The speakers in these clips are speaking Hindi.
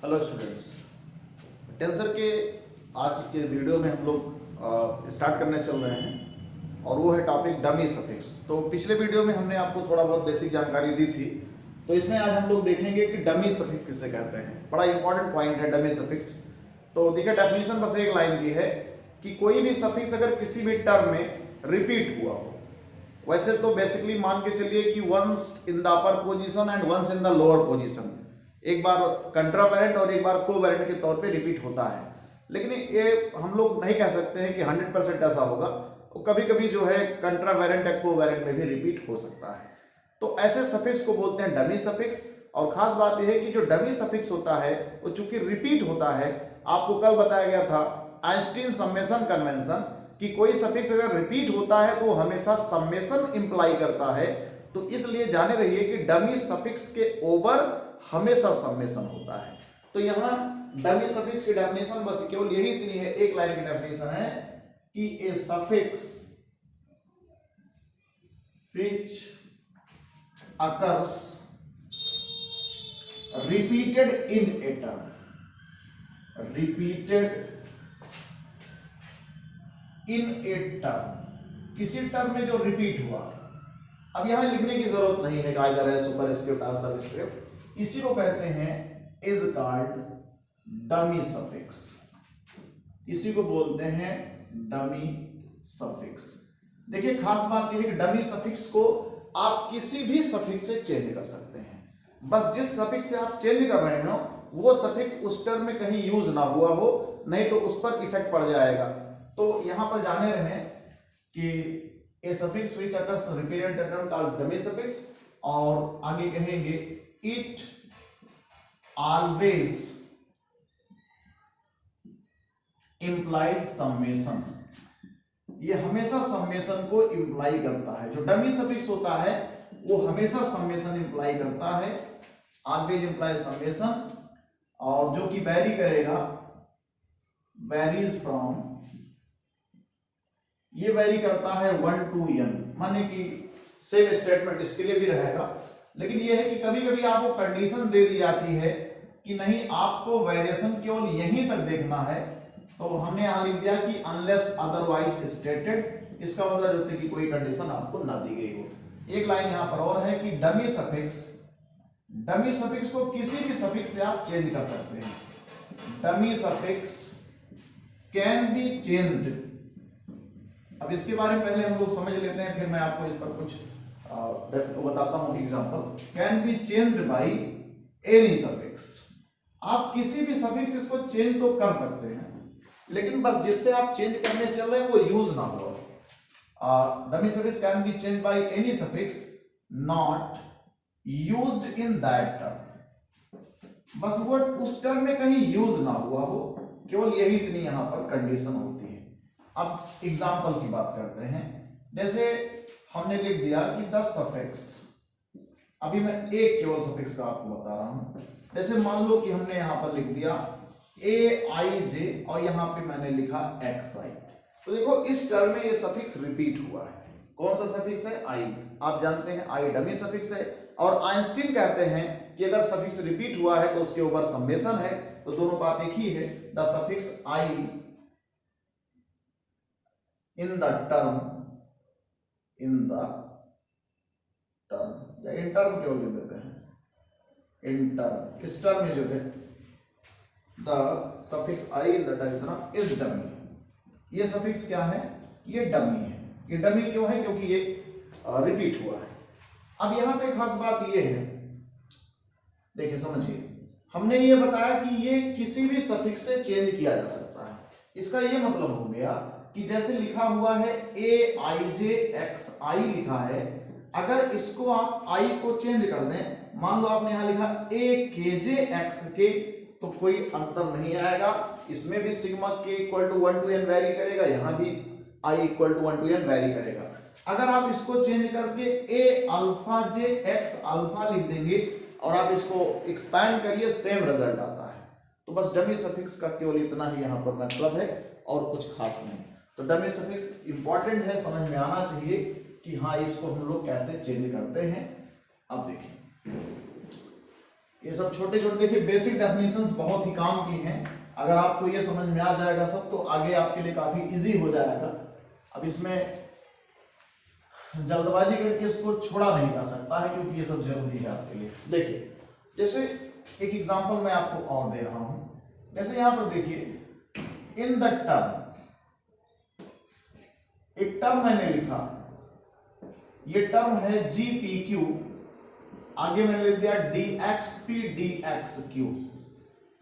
हेलो स्टूडेंट्स, टेंसर के आज के वीडियो में हम लोग स्टार्ट करने चल रहे हैं और वो है टॉपिक डमी सफिक्स। तो पिछले वीडियो में हमने आपको थोड़ा बहुत बेसिक जानकारी दी थी, तो इसमें आज हम लोग देखेंगे कि डमी सफिक्स किसे कहते हैं। बड़ा इंपॉर्टेंट पॉइंट है डमी सफिक्स। तो देखिए, डेफिनेशन बस एक लाइन की है कि कोई भी सफिक्स अगर किसी भी टर्म में रिपीट हुआ हो, वैसे तो बेसिकली मान के चलिए कि once in the upper position and once in the lower position, एक बार कंट्रावेलेंट और एक बार कोवेलेंट के तौर पे रिपीट होता है। लेकिन ये हम लोग नहीं कह सकते हैं कि 100% ऐसा होगा। कभी कभी जो है कंट्रावेलेंट या कोवेलेंट में भी रिपीट हो सकता है। तो ऐसे सफिक्स को बोलते हैं डमी सफिक्स। और खास बात यह है कि जो डमी सफिक्स होता है वो चूंकि रिपीट होता है, आपको कल बताया गया था आइंस्टीन सम्मेशन कन्वेंशन कि कोई सफिक्स अगर रिपीट होता है तो वो हमेशा सम्मेशन इंप्लाई करता है। तो इसलिए जाने रहिए कि डमी सफिक्स के ओवर हमेशा सम्मेशन होता है। तो यहां डमी सफिक्स की डेफिनेशन बस केवल यही इतनी है, एक लाइन की डेफिनेशन है कि a suffix which occurs repeated in a term, repeated in a term, किसी टर्म में जो रिपीट हुआ। अब यहां लिखने की जरूरत नहीं है आइदर है सुपरस्क्रिप्ट और सबस्क्रिप्ट, इसी को कहते हैं इज कॉल्ड डमी सफिक्स। इसी को बोलते हैं डमी सफिक्स। देखिए, खास बात यह है कि डमी सफिक्स को आप किसी भी सफिक्स से चेंज कर सकते हैं। बस जिस सफिक्स से आप चेंज कर रहे हो वो सफिक्स उस टर्म में कहीं यूज ना हुआ हो, नहीं तो उस पर इफेक्ट पड़ जाएगा। तो यहां पर जाने रहे कि a suffix which occurs repeated in term called dummy suffix, और आगे कहेंगे इट ऑलवेज इंप्लाइज सम्मेशन। ये हमेशा सम्मेशन को इंप्लाई करता है। जो डमी सफिक्स होता है वो हमेशा सम्मेशन इंप्लाई करता है, ऑलवेज इंप्लाइज सम्मेशन, और जो कि वैरी करेगा, वैरीज फ्रॉम, ये वैरी करता है 1 to n, माने कि सेम स्टेटमेंट इसके लिए भी रहेगा। लेकिन यह है कि कभी कभी आपको कंडीशन दे दी जाती है कि नहीं, आपको वेरिएशन केवल यहीं तक देखना है। तो हमने यहां लिख दिया कि अनलेस अदरवाइज स्टेटेड, इसका मतलब होता है कि कोई कंडीशन आपको ना दी गई हो। एक लाइन यहां पर और है कि डमी सफिक्स, डमी सफिक्स को किसी भी सफिक्स से आप चेंज कर सकते हैं। Dummy suffix can be changed. अब इसके बारे में पहले हम लोग समझ लेते हैं, फिर मैं आपको इस पर कुछ बताता हूं example. Can be changed by any suffix. आप किसी भी सफिक्स इसको चेंज तो कर सकते हैं, लेकिन बस जिससे आप चेंज करने चल रहे हैं वो यूज ना हो। Dummy suffix can be change by any suffix not used in that term. बस वो उस टर्म में कहीं यूज ना हुआ हो, केवल यही इतनी यहां पर कंडीशन होती है। अब एग्जांपल की बात करते हैं। जैसे हमने लिख दिया कि द सफिक्स, अभी मैं एक केवल सफिक्स का आपको बता रहा हूं। जैसे मान लो कि हमने यहां पर लिख दिया ए आई जे और यहां पे मैंने लिखा एक्स आई। तो देखो, इस टर्म में ये सफिक्स रिपीट हुआ है। कौन सा सफिक्स है? आई। आप जानते हैं आई डमी सफिक्स है, और आइंस्टीन कहते हैं कि अगर सफिक्स रिपीट हुआ है तो उसके ऊपर सम्मेशन है। तो दोनों बात एक ही है। The suffix I in the term, in the term, या इन टर्म क्यों लिख देते हैं, इन टर्म, इस टर्म में जो है the suffix I in the term is dummy. ये सफिक्स क्या है? ये डमी है। ये डमी क्यों है? क्योंकि ये रिपीट हुआ है। अब यहां पे खास बात ये है, देखिए समझिए, हमने ये बताया कि ये किसी भी सफिक्स से चेंज किया जा सकता है। इसका ये मतलब हो गया कि जैसे लिखा हुआ है ए आई जे एक्स आई लिखा है, अगर इसको आप आई को चेंज कर दें, मान लो आपने यहां लिखा ए के जे एक्स के, तो कोई अंतर नहीं आएगा। इसमें भी सिग्मा के equal to 1 to n vary करेगा, यहां भी i equal to 1 to n vary करेगा। अगर आप इसको चेंज करके a alpha j x alpha लिख देंगे और आप इसको एक्सपैंड करिए, सेम रिजल्ट आता है। तो बस डमी सफिक्स का केवल इतना ही यहां पर मतलब है और कुछ खास नहीं। तो डमी सफिक्स इंपॉर्टेंट है, समझ में आना चाहिए कि हाँ, इसको हम लोग कैसे चेंज करते हैं। अब देखिए, ये सब छोटे छोटे देखिए बेसिक डेफिनेशंस बहुत ही काम की हैं। अगर आपको ये समझ में आ जाएगा सब तो आगे आपके लिए काफी इजी हो जाएगा। अब इसमें जल्दबाजी करके इसको छोड़ा नहीं जा सकता है क्योंकि ये सब जरूरी है आपके लिए। देखिए जैसे एक एग्जांपल मैं आपको और दे रहा हूं, जैसे यहां पर देखिए इन द टर्म, एक टर्म मैंने लिखा, ये टर्म है जी पी क्यू, आगे मैंने लिख दिया D x P D x Q.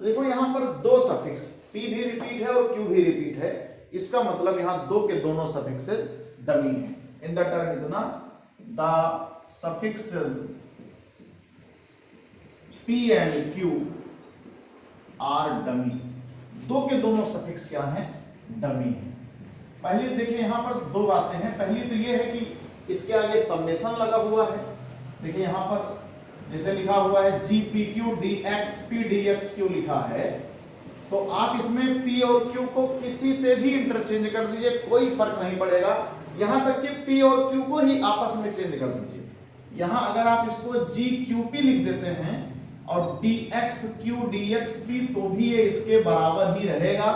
तो देखो यहां पर दो सफिक्स पी भी रिपीट है और क्यू भी रिपीट है, इसका मतलब यहां दो के दोनों सफिक्सेस डमी है। इन द टर्म इतना the suffixes P and Q are dummy, दो के दोनों सफिक्स क्या हैं, डमी है। पहले देखिए यहां पर दो बातें हैं। पहली तो ये है कि इसके आगे समेशन लगा हुआ है। देखिए यहां पर जैसे लिखा हुआ है G P Q D x P D x Q लिखा है, तो आप इसमें P और Q को किसी से भी इंटरचेंज कर दीजिए, कोई फर्क नहीं पड़ेगा। यहां तक कि P और Q को ही आपस में चेंज कर दीजिए। यहां अगर आप इसको जी क्यू पी लिख देते हैं और D x Q D x P, तो भी ये इसके बराबर ही रहेगा,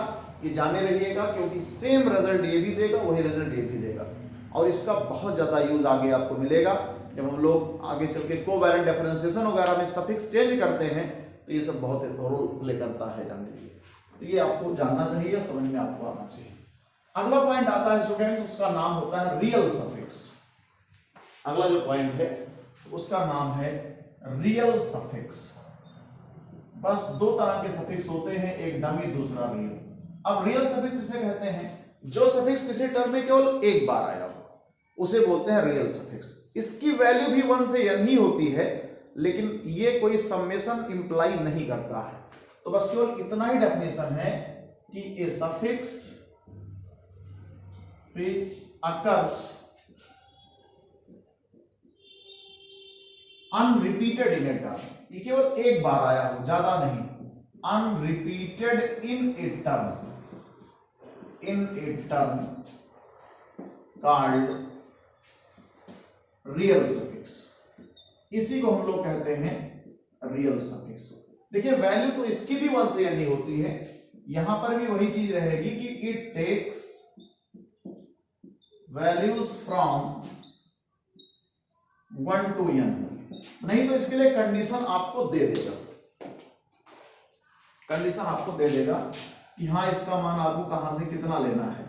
ये जाने रहिएगा, क्योंकि सेम रिजल्ट ये भी देगा वही रिजल्ट ये भी देगा। और इसका बहुत ज्यादा यूज आगे आपको मिलेगा जब हम लोग आगे चल के कोवैलेंट डिफरेंशिएशन वगैरह में सफिक्स चेंज करते हैं, तो ये सब बहुत रोल प्ले करता है जानने के लिए। तो ये आपको जानना चाहिए, समझ में आपको आना चाहिए। अगला पॉइंट आता है स्टूडेंट, उसका नाम होता है रियल सफिक्स। अगला जो पॉइंट है उसका नाम है रियल सफिक्स। बस दो तरह के सफिक्स होते हैं, एक डमी दूसरा रियल। अब रियल सफिक्स किसे कहते हैं, जो सफिक्स किसी टर्म में केवल एक बार आया हो उसे बोलते हैं रियल सफिक्स। इसकी वैल्यू भी 1 से n ही होती है, लेकिन ये कोई समेशन इंप्लाई नहीं करता है। तो बस केवल इतना ही डेफिनेशन है कि a suffix which occurs unrepeated in a term, ये केवल एक बार आया हो, ज्यादा नहीं, unrepeated in a term called real suffix, इसी को हम लोग कहते हैं रियल सफिक्स। देखिए वैल्यू तो इसकी भी 1 से n ही होती है, यहां पर भी वही चीज रहेगी कि it takes values from 1 to n। नहीं तो इसके लिए कंडीशन आपको दे देगा, कंडीशन आपको दे देगा कि हाँ इसका मान आपको कहां से कितना लेना है।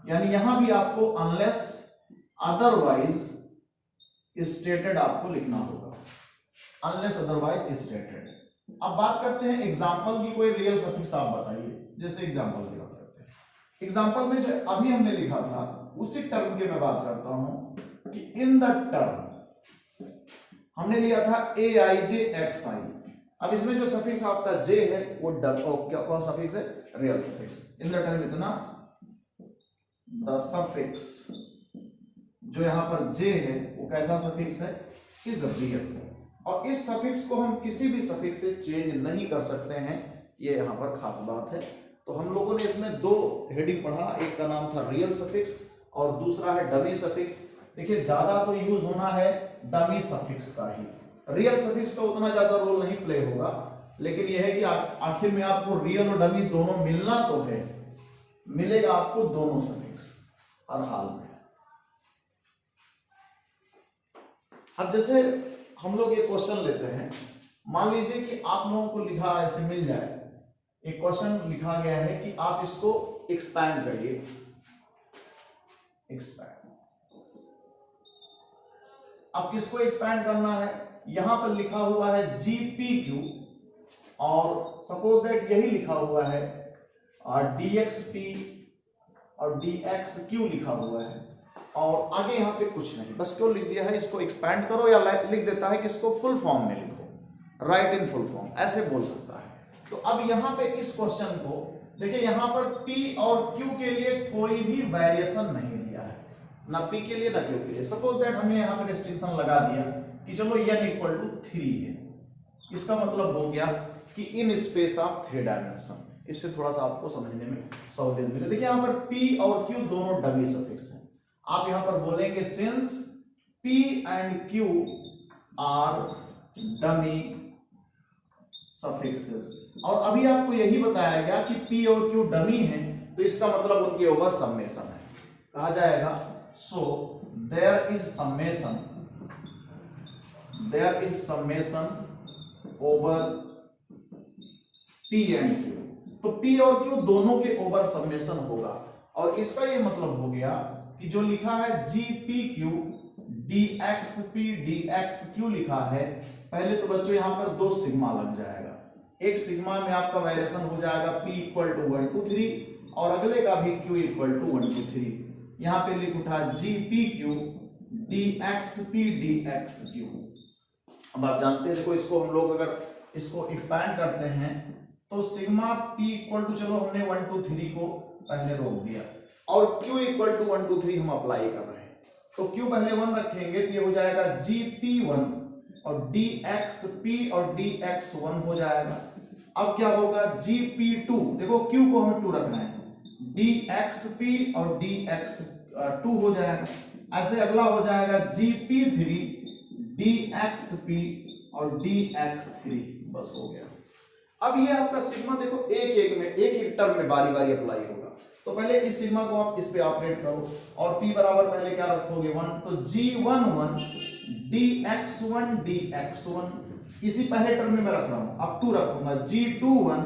यानी यहां भी आपको अनलेस अदरवाइज स्टेटेड आपको लिखना होगा, अनलेस अदरवाइज स्टेटेड। अब बात करते हैं एग्जांपल की, कोई रियल सफिक्स आप बताइए। जैसे एग्जांपल की बात करते हैं, एग्जांपल में जो अभी हमने लिखा था उसी टर्म की मैं बात करता हूं कि इन द टर्म हमने लिया था ए आई जे एक्स आई। अब इसमें जो सफिक्स आपका जे है वो क्या कौन सफिक्स है, real suffix. In the term इतना द सफिक्स जो यहां पर जे है वो कैसा सफिक्स है, इज रियल। और इस सफिक्स को हम किसी भी सफिक्स से चेंज नहीं कर सकते हैं, ये यहां पर खास बात है। तो हम लोगों ने इसमें दो हेडिंग पढ़ा, एक का नाम था रियल सफिक्स और दूसरा है डमी सफिक्स। देखिए ज्यादा तो यूज होना है डमी सफिक्स का ही, रियल सफिक्स का उतना ज्यादा रोल नहीं प्ले होगा, लेकिन यह है कि आखिर में आपको रियल और डमी दोनों मिलना तो है, मिलेगा आपको दोनों सफिक्स हर हाल में। अब जैसे हम लोग ये क्वेश्चन लेते हैं, मान लीजिए कि आप लोगों को लिखा ऐसे मिल जाए, एक क्वेश्चन लिखा गया है कि आप इसको एक्सपैंड करिए, एक्सपैंड। अब किसको एक्सपैंड करना है, यहां पर लिखा हुआ है जी पी क्यू और सपोज दैट यही लिखा हुआ है डी एक्स पी और डी एक्स क्यू लिखा हुआ है और आगे यहां पे कुछ नहीं, बस क्यों लिख दिया है इसको एक्सपैंड करो, या लिख देता है कि इसको फुल फॉर्म में लिखो, राइट इन फुल फॉर्म, ऐसे बोल सकता है। तो अब यहां पे इस क्वेश्चन को देखिए, यहां पर P और Q के लिए कोई भी वेरिएशन नहीं दिया है, ना P के लिए ना Q के लिए। सपोज दैट हमने यहां पर रेस्ट्रिक्शन लगा दिया कि चलो n इक्वल टू 3 है, इसका मतलब हो गया कि इन स्पेस ऑफ 3 डायमेंशन। इससे थोड़ा सा आपको समझने में सहूलियत मिले। देखिए यहां पर P और Q दोनों डमी सफिक्स हैं, आप यहां पर बोलेंगे since P and Q are dummy suffixes. और अभी आपको यही बताया गया कि P और Q डमी है, तो इसका मतलब उनके ओवर समेशन है। कहा जाएगा so there is summation over P and Q। तो P और Q दोनों के ओवर समेशन होगा। और इसका ये मतलब हो गया कि जो लिखा है GPQ DXP DXQ लिखा है, पहले तो बच्चों यहां पर 2 सिग्मा लग जाएगा। एक सिग्मा में आपका वेरिएशन हो जाएगा P इक्वल टू 1 2 3 और अगले का भी Q इक्वल टू 1 2 3। यहां पे लिख उठा GPQ DXP DXQ। अब आप जानते हैं, देखो इसको हम लोग अगर इसको एक्सपैंड करते हैं तो सिग्मा P इक्वल टू, चलो हमने 1 2 3 को पहले रोक दिया और Q इक्वल टू 1 2 3 हम अप्लाई कर रहे हैं। तो Q पहले 1 रखेंगे तो ये हो जाएगा GP1 और DXP और DX1 हो जाएगा। अब क्या होगा GP2, देखो Q को हमें 2 रखना है, DXP और DX2 हो जाएगा। ऐसे अगला हो जाएगा GP3 DXP और DX3। बस हो गया। अब ये आपका सिग्मा देखो एक टर्म में बारी बारी अप्लाई होगा। तो पहले इस सिग्मा को आप इस पे ऑपरेट करो और P बराबर पहले क्या रखोगे 1, तो G11 DX1 DX1 इसी पहले टर्म में मैं रख रहा हूं, अब 2 रखूंगा G21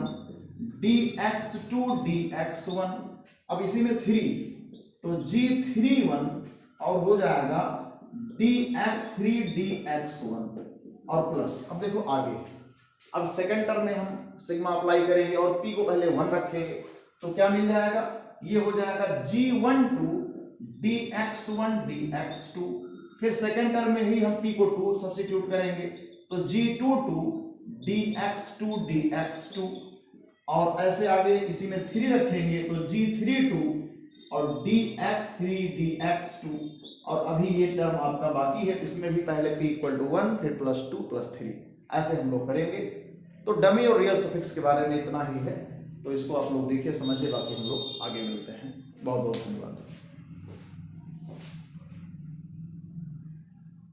DX2 DX1। अब इसी में 3, तो G31 और हो जाएगा DX3 DX1 और प्लस। अब देखो आगे, अब सेकंड टर्म में हम सिग्मा अप्लाई करेंगे और P को पहले 1 रखेंगे तो क्या मिल जाएगा, ये हो जाएगा G12 DX1 DX2। फिर सेकंड टर्म में ही हम P को 2 सब्स्टिट्यूट करेंगे तो G22 DX2 DX2 और ऐसे आगे इसी में 3 रखेंगे तो G32 और DX3 DX2। और अभी ये टर्म आपका बाकी है, इसमें भी पहले P इक्वल टू 1 फिर +2 +3 ऐसे हम लोग करेंगे। तो डमी और रियल सफिक्स के बारे में इतना ही है, तो इसको आप लोग देखिए समझिए, बाकी हम लोग आगे मिलते हैं। बहुत बहुत धन्यवाद।